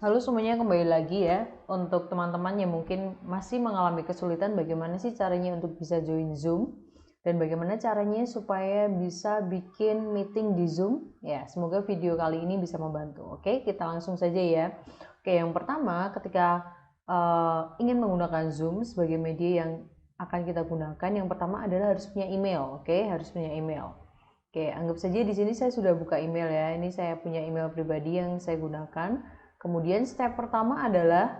Halo semuanya, kembali lagi ya. Untuk teman-teman yang mungkin masih mengalami kesulitan bagaimana sih caranya untuk bisa join Zoom dan bagaimana caranya supaya bisa bikin meeting di Zoom. Ya, semoga video kali ini bisa membantu. Oke, kita langsung saja ya. Oke, yang pertama ketika ingin menggunakan Zoom sebagai media yang akan kita gunakan, yang pertama adalah harus punya email. Oke, harus punya email. Oke, anggap saja di sini saya sudah buka email ya. Ini saya punya email pribadi yang saya gunakan. Kemudian step pertama adalah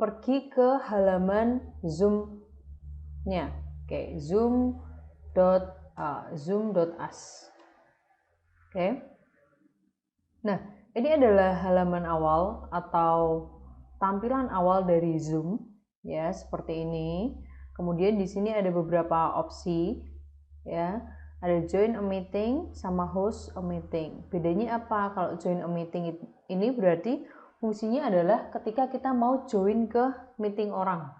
pergi ke halaman Zoom-nya. Oke, zoom.us. Oke. Nah, ini adalah halaman awal atau tampilan awal dari Zoom ya, seperti ini. Kemudian di sini ada beberapa opsi ya. Ada join a meeting sama host a meeting. Bedanya apa? Kalau join a meeting ini berarti fungsinya adalah ketika kita mau join ke meeting orang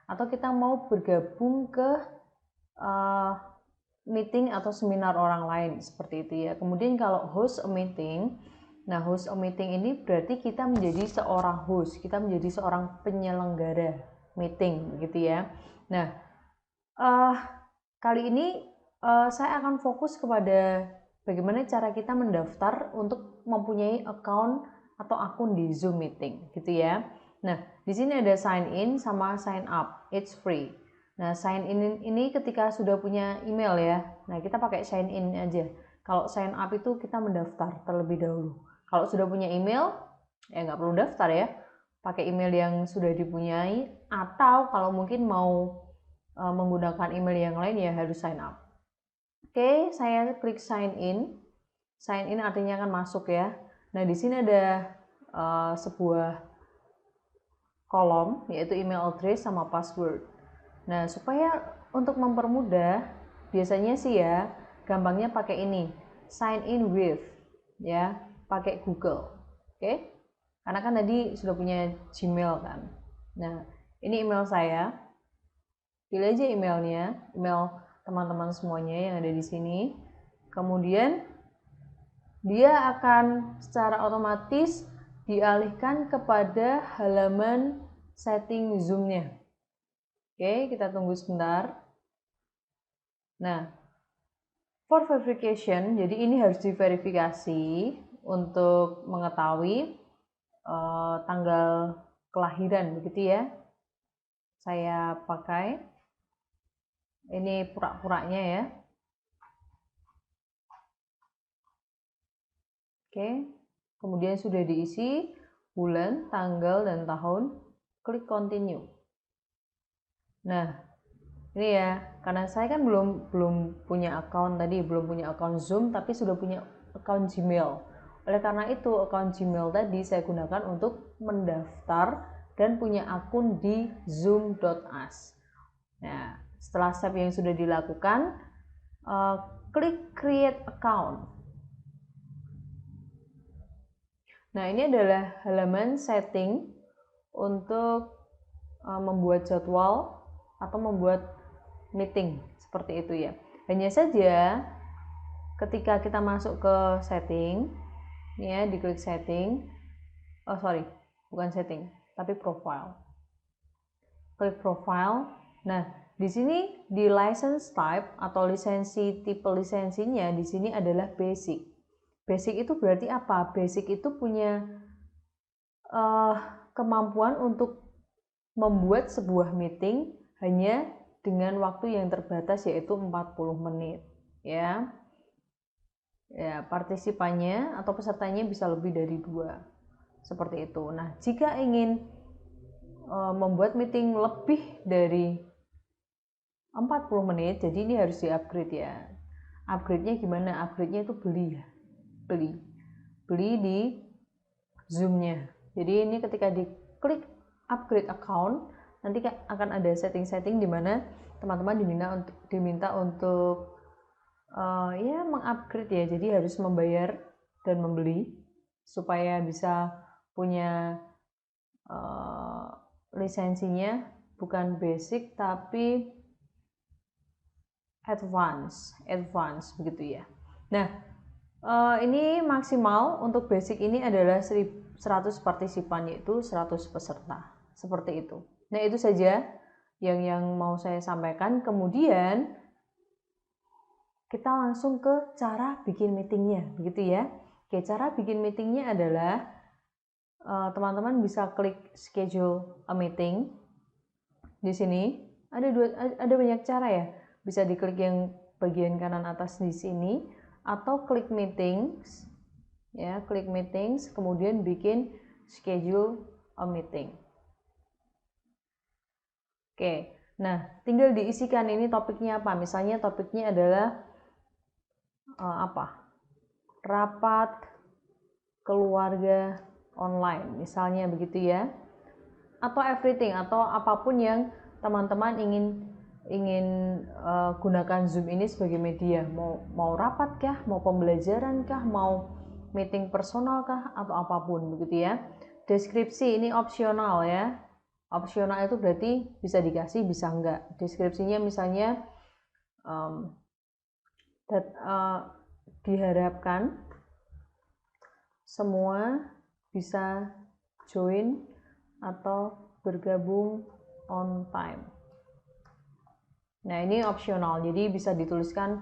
atau kita mau bergabung ke meeting atau seminar orang lain seperti itu ya. Kemudian kalau host a meeting, nah host a meeting ini berarti kita menjadi seorang host, kita menjadi seorang penyelenggara meeting gitu ya. Nah, kali ini saya akan fokus kepada bagaimana cara kita mendaftar untuk mempunyai account atau akun di Zoom meeting gitu ya. Nah, di sini ada sign in sama sign up, it's free. Nah, sign in ini ketika sudah punya email ya. Nah, kita pakai sign in aja. Kalau sign up itu kita mendaftar terlebih dahulu. Kalau sudah punya email, ya nggak perlu daftar ya. Pakai email yang sudah dipunyai, atau kalau mungkin mau menggunakan email yang lain ya harus sign up. Oke, saya klik sign in. Sign in artinya kan masuk ya. Nah, di sini ada sebuah kolom yaitu email address sama password. Nah, supaya untuk mempermudah, biasanya sih ya, gampangnya pakai ini, sign in with ya, pakai Google. Oke? Karena kan tadi sudah punya Gmail kan. Nah, ini email saya. Pilih aja emailnya, email teman-teman semuanya yang ada di sini. Kemudian dia akan secara otomatis dialihkan kepada halaman setting Zoom-nya. Oke, kita tunggu sebentar. Nah, for verification, jadi ini harus diverifikasi untuk mengetahui tanggal kelahiran begitu ya. Saya pakai ini pura-puranya ya. Oke, kemudian sudah diisi bulan, tanggal, dan tahun, klik continue. Nah, ini ya, karena saya kan belum punya account tadi, belum punya account Zoom, tapi sudah punya account Gmail. Oleh karena itu, account Gmail tadi saya gunakan untuk mendaftar dan punya akun di zoom.us. Nah, setelah step yang sudah dilakukan, klik create account. Nah, ini adalah halaman setting untuk membuat jadwal atau membuat meeting seperti itu ya. Hanya saja ketika kita masuk ke setting, ya diklik setting, bukan setting, tapi profile. Klik profile. Nah, di sini di license type atau tipe lisensinya di sini adalah basic. Basic itu berarti apa? Basic itu punya kemampuan untuk membuat sebuah meeting hanya dengan waktu yang terbatas yaitu 40 menit ya. Ya, partisipannya atau pesertanya bisa lebih dari 2. Seperti itu. Nah, jika ingin membuat meeting lebih dari 40 menit, jadi ini harus di-upgrade ya. Upgrade-nya gimana? Upgrade-nya itu beli ya. Beli di Zoom-nya. Jadi ini ketika diklik upgrade account, nanti akan ada setting-setting di mana teman-teman diminta untuk ya mengupgrade ya. Jadi harus membayar dan membeli supaya bisa punya lisensinya bukan basic tapi advance begitu ya. Nah, ini maksimal untuk basic ini adalah 100 partisipan, yaitu 100 peserta. Seperti itu. Nah, itu saja yang mau saya sampaikan. Kemudian kita langsung ke cara bikin meetingnya, begitu ya. Oke, cara bikin meetingnya adalah teman-teman bisa klik schedule a meeting. Di sini ada banyak cara ya. Bisa diklik yang bagian kanan atas di sini atau klik meetings. Ya, klik meetings, kemudian bikin schedule a meeting. Oke, nah tinggal diisikan ini topiknya apa. Misalnya topiknya adalah rapat keluarga online, misalnya begitu ya. Atau everything, atau apapun yang teman-teman ingin gunakan Zoom ini sebagai media. Mau rapat kah, mau pembelajaran kah, mau meeting personal kah, atau apapun begitu ya. Deskripsi ini opsional ya. Opsional itu berarti bisa dikasih, bisa enggak. Deskripsinya misalnya diharapkan semua bisa join atau bergabung on time. Nah, ini opsional, jadi bisa dituliskan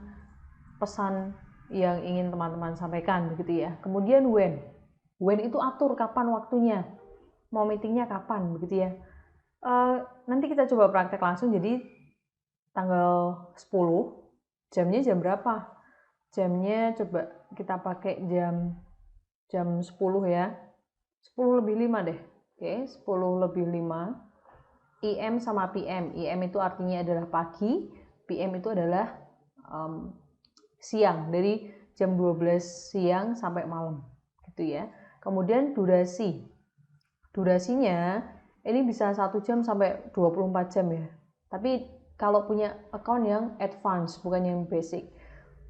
pesan yang ingin teman-teman sampaikan begitu ya. Kemudian when itu atur kapan waktunya, mau meetingnya kapan begitu ya. Nanti kita coba praktek langsung. Jadi tanggal 10, jamnya jam berapa? Jamnya coba kita pakai jam 10 ya. 10 lebih 5 deh. Oke, 10 lebih 5. IM sama PM. IM itu artinya adalah pagi, PM itu adalah siang, dari jam 12 siang sampai malam gitu ya. Kemudian durasinya ini bisa 1 jam sampai 24 jam ya. Tapi kalau punya account yang advance, bukan yang basic.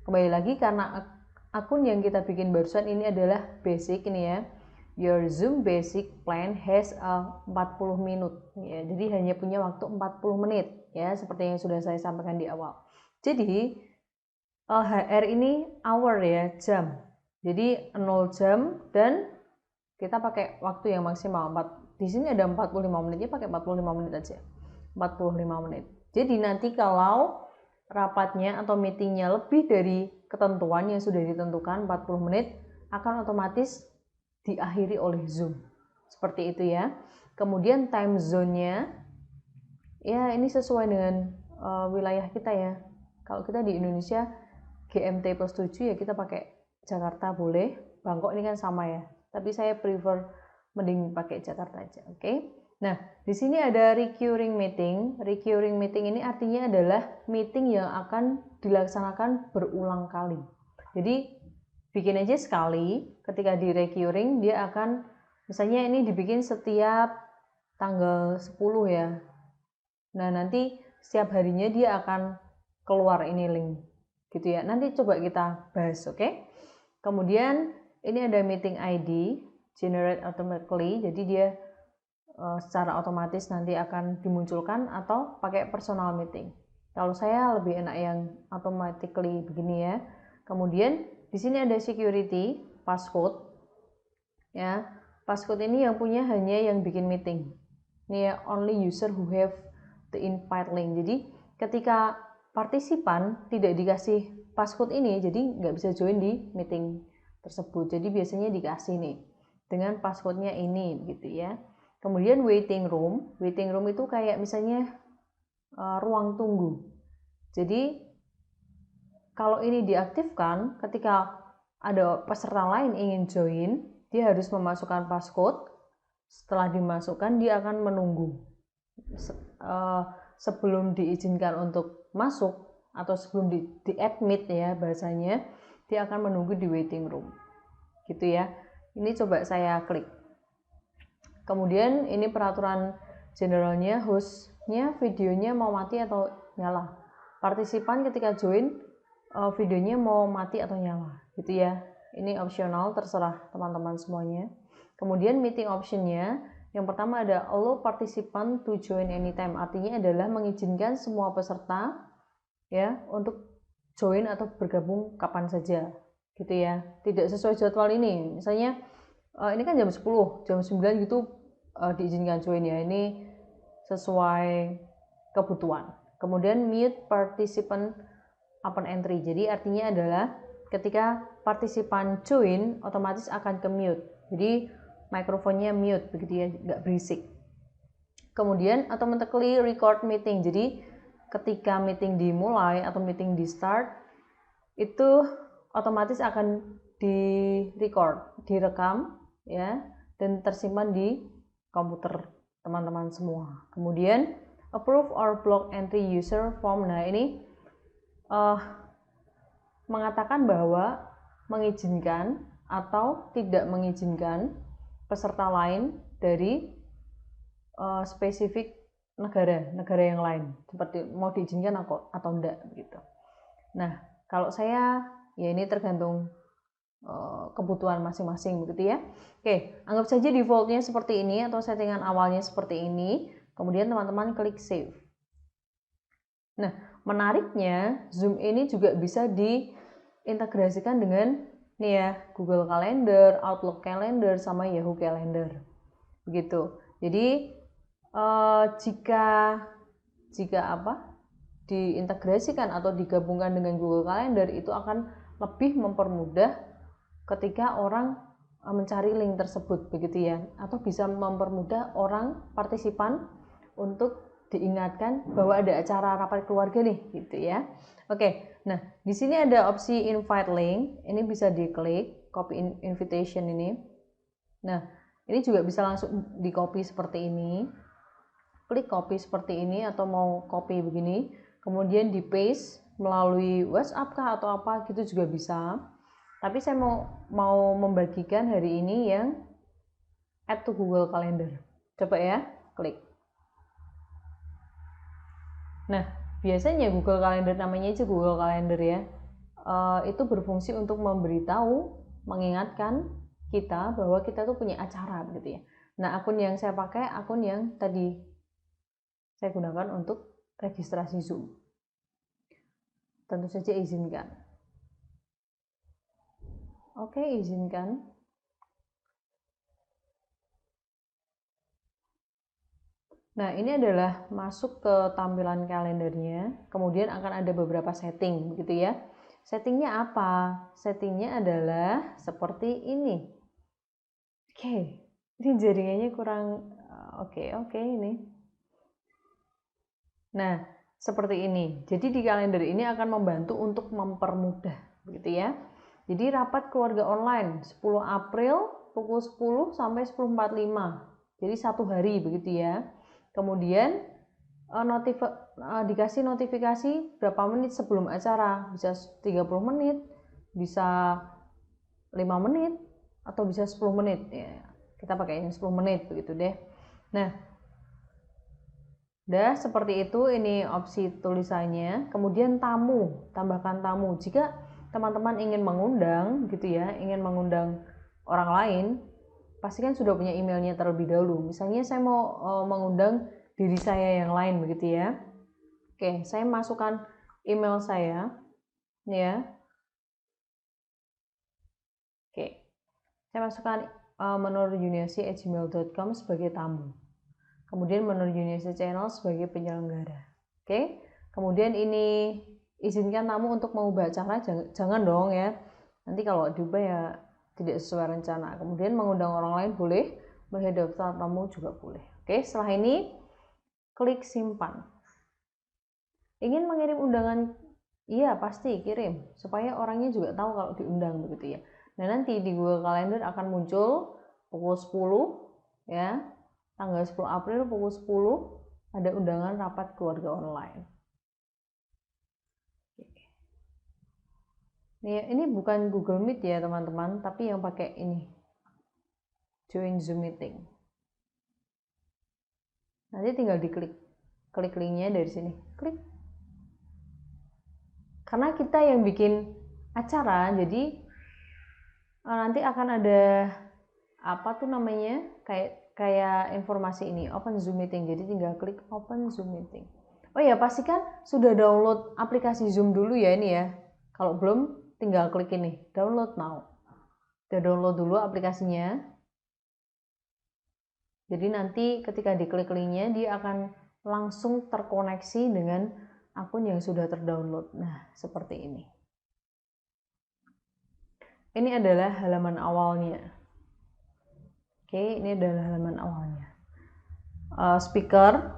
Kembali lagi, karena akun yang kita bikin barusan ini adalah basic ini ya. Your Zoom basic plan has 40 menit ya. Jadi hanya punya waktu 40 menit ya, seperti yang sudah saya sampaikan di awal. Jadi HR ini hour ya, jam. Jadi 0 jam dan kita pakai waktu yang maksimal. Di sini ada 45 menit, ya pakai 45 menit aja. 45 menit. Jadi nanti kalau rapatnya atau meetingnya lebih dari ketentuan yang sudah ditentukan 40 menit, akan otomatis diakhiri oleh Zoom. Seperti itu ya. Kemudian time zone-nya, ya ini sesuai dengan wilayah kita ya. Kalau kita di Indonesia GMT plus 7 ya kita pakai Jakarta boleh. Bangkok ini kan sama ya. Tapi saya prefer mending pakai Jakarta aja, oke? Nah, di sini ada recurring meeting. Recurring meeting ini artinya adalah meeting yang akan dilaksanakan berulang kali. Jadi bikin aja sekali, ketika di recurring dia akan, misalnya ini dibikin setiap tanggal 10 ya. Nah, nanti setiap harinya dia akan keluar ini link gitu ya. Nanti coba kita bahas, oke? Kemudian ini ada meeting ID, generate automatically, jadi dia secara otomatis nanti akan dimunculkan, atau pakai personal meeting. Kalau saya lebih enak yang automatically begini ya. Kemudian di sini ada security, passcode. Ya, passcode ini yang punya hanya yang bikin meeting. Ini ya, only user who have the invite link. Jadi ketika partisipan tidak dikasih passcode ini, jadi nggak bisa join di meeting tersebut. Jadi biasanya dikasih nih dengan passcode-nya ini gitu ya. Kemudian waiting room itu kayak misalnya ruang tunggu. Jadi kalau ini diaktifkan, ketika ada peserta lain ingin join, dia harus memasukkan passcode. Setelah dimasukkan, dia akan menunggu sebelum diizinkan untuk masuk atau sebelum di admit ya bahasanya, dia akan menunggu di waiting room gitu ya. Ini coba saya klik. Kemudian ini peraturan generalnya, hostnya videonya mau mati atau nyala. Partisipan ketika join videonya mau mati atau nyala gitu ya. Ini opsional, terserah teman-teman semuanya. Kemudian meeting optionnya, yang pertama ada allow participant to join anytime, artinya adalah mengizinkan semua peserta ya untuk join atau bergabung kapan saja gitu ya, tidak sesuai jadwal ini. Misalnya ini kan jam 10, jam 9 gitu diizinkan join ya, ini sesuai kebutuhan. Kemudian mute participant upon entry, jadi artinya adalah ketika partisipan join otomatis akan ke mute, jadi mikrofonnya mute begitu ya, nggak berisik. Kemudian automatically record meeting, jadi ketika meeting dimulai atau meeting di start itu otomatis akan direkam ya, dan tersimpan di komputer teman-teman semua. Kemudian approve or block entry user form. Nah, ini mengatakan bahwa mengizinkan atau tidak mengizinkan peserta lain dari spesifik negara yang lain, seperti mau diizinkan atau enggak gitu. Nah, kalau saya ya ini tergantung kebutuhan masing-masing begitu ya. Oke, anggap saja defaultnya seperti ini atau settingan awalnya seperti ini, kemudian teman-teman klik save. Nah, menariknya Zoom ini juga bisa diintegrasikan dengan nih ya, Google Calendar, Outlook Calendar, sama Yahoo Calendar begitu. Jadi jika diintegrasikan atau digabungkan dengan Google Calendar, itu akan lebih mempermudah ketika orang mencari link tersebut begitu ya, atau bisa mempermudah orang partisipan untuk diingatkan bahwa ada acara rapat keluarga nih gitu ya. Oke, nah di sini ada opsi invite link, ini bisa diklik copy invitation ini. Nah, ini juga bisa langsung di copy seperti ini, klik copy seperti ini, atau mau copy begini kemudian di paste melalui WhatsApp kah atau apa gitu juga bisa. Tapi saya mau membagikan hari ini yang add to Google Calendar. Coba ya, klik. Nah, biasanya Google Calendar, namanya aja Google Calendar ya, itu berfungsi untuk memberitahu, mengingatkan kita bahwa kita tuh punya acara gitu ya. Nah, akun yang saya pakai akun yang tadi saya gunakan untuk registrasi Zoom. Tentu saja izinkan. Oke, izinkan. Nah, ini adalah masuk ke tampilan kalendernya, kemudian akan ada beberapa setting begitu ya. Settingnya apa? Settingnya adalah seperti ini. Oke, ini jaringannya kurang oke ini. Nah, seperti ini. Jadi di kalender ini akan membantu untuk mempermudah begitu ya. Jadi rapat keluarga online 10 April pukul 10 sampai 10.45. Jadi 1 hari begitu ya. Kemudian dikasih notifikasi berapa menit sebelum acara, bisa 30 menit, bisa 5 menit, atau bisa 10 menit ya. Kita pakai yang 10 menit begitu deh. Nah, udah seperti itu, ini opsi tulisannya. Kemudian tamu, tambahkan tamu. Jika teman-teman ingin mengundang gitu ya, ingin mengundang orang lain, pastikan sudah punya emailnya terlebih dahulu. Misalnya saya mau mengundang diri saya yang lain begitu ya. Oke, saya masukkan email saya ya. Oke, saya masukkan menurjuniasi@gmail.com sebagai tamu. Kemudian Menur Yunasi Channel sebagai penyelenggara. Oke, kemudian ini izinkan tamu untuk mengubah acara, jangan dong ya. Nanti kalau diubah ya tidak sesuai rencana. Kemudian mengundang orang lain boleh, melihat daftar tamu juga boleh. Oke, setelah ini klik simpan. Ingin mengirim undangan? Iya, pasti kirim supaya orangnya juga tahu kalau diundang begitu ya. Nah, nanti di Google Calendar akan muncul pukul 10 ya. Tanggal 10 April pukul 10 ada undangan rapat keluarga online. Ini bukan Google Meet ya teman-teman, tapi yang pakai ini, join Zoom meeting. Nanti tinggal diklik, klik linknya dari sini, klik. Karena kita yang bikin acara, jadi nanti akan ada apa tuh namanya, kayak informasi ini, open Zoom meeting. Jadi tinggal klik open Zoom meeting. Oh ya, pastikan sudah download aplikasi Zoom dulu ya ini ya. Kalau belum, tinggal klik ini, download now. Udah download dulu aplikasinya. Jadi nanti ketika diklik linknya dia akan langsung terkoneksi dengan akun yang sudah terdownload. Nah, seperti ini. Ini adalah halaman awalnya. Oke, ini adalah halaman awalnya. Speaker,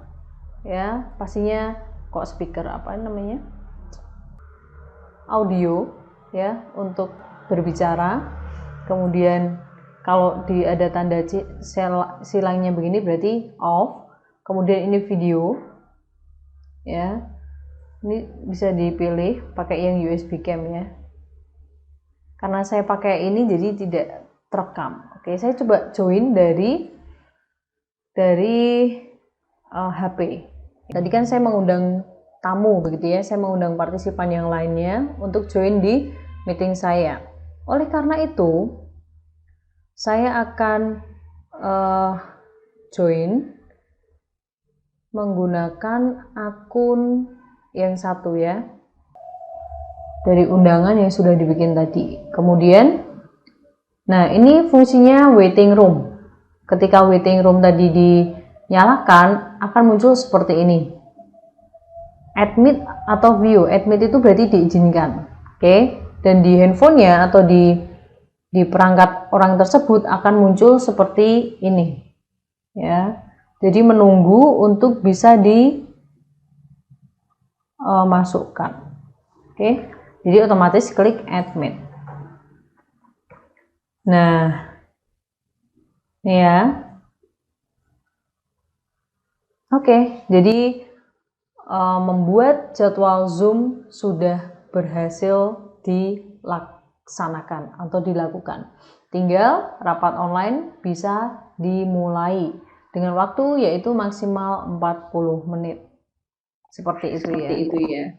ya, pastinya kok speaker apa namanya? Audio, ya, untuk berbicara. Kemudian kalau ada tanda silangnya begini berarti off. Kemudian ini video, ya. Ini bisa dipilih pakai yang USB cam ya. Karena saya pakai ini jadi tidak terekam. Oke, saya coba join dari HP. Tadi kan saya mengundang tamu begitu ya, saya mengundang partisipan yang lainnya untuk join di meeting saya. Oleh karena itu, saya akan join menggunakan akun yang satu ya, dari undangan yang sudah dibikin tadi. Kemudian, nah ini fungsinya waiting room. Ketika waiting room tadi dinyalakan, akan muncul seperti ini. Admit atau view. Admit itu berarti diizinkan. Oke. Dan di handphonenya atau di perangkat orang tersebut akan muncul seperti ini. Ya. Jadi menunggu untuk bisa dimasukkan. Oke. Jadi otomatis klik admit. Nah, ini ya. Oke, jadi membuat jadwal Zoom sudah berhasil dilaksanakan atau dilakukan. Tinggal rapat online bisa dimulai dengan waktu yaitu maksimal 40 menit. Seperti itu ya.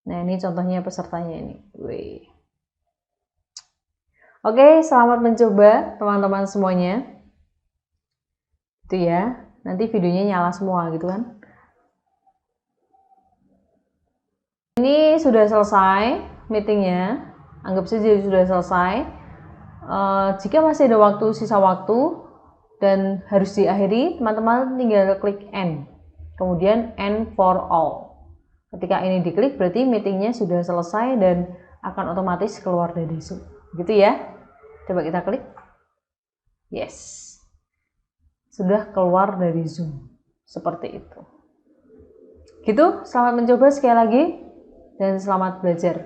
Nah, ini contohnya pesertanya ini. Wih. Oke, selamat mencoba teman-teman semuanya. Itu ya. Nanti videonya nyala semua gitu kan. Ini sudah selesai meetingnya. Anggap saja sudah selesai. Jika masih ada sisa waktu dan harus diakhiri, teman-teman tinggal klik end. Kemudian end for all. Ketika ini diklik berarti meetingnya sudah selesai dan akan otomatis keluar dari Zoom. Gitu ya. Coba kita klik. Yes. Sudah keluar dari Zoom. Seperti itu. Gitu, selamat mencoba sekali lagi dan selamat belajar.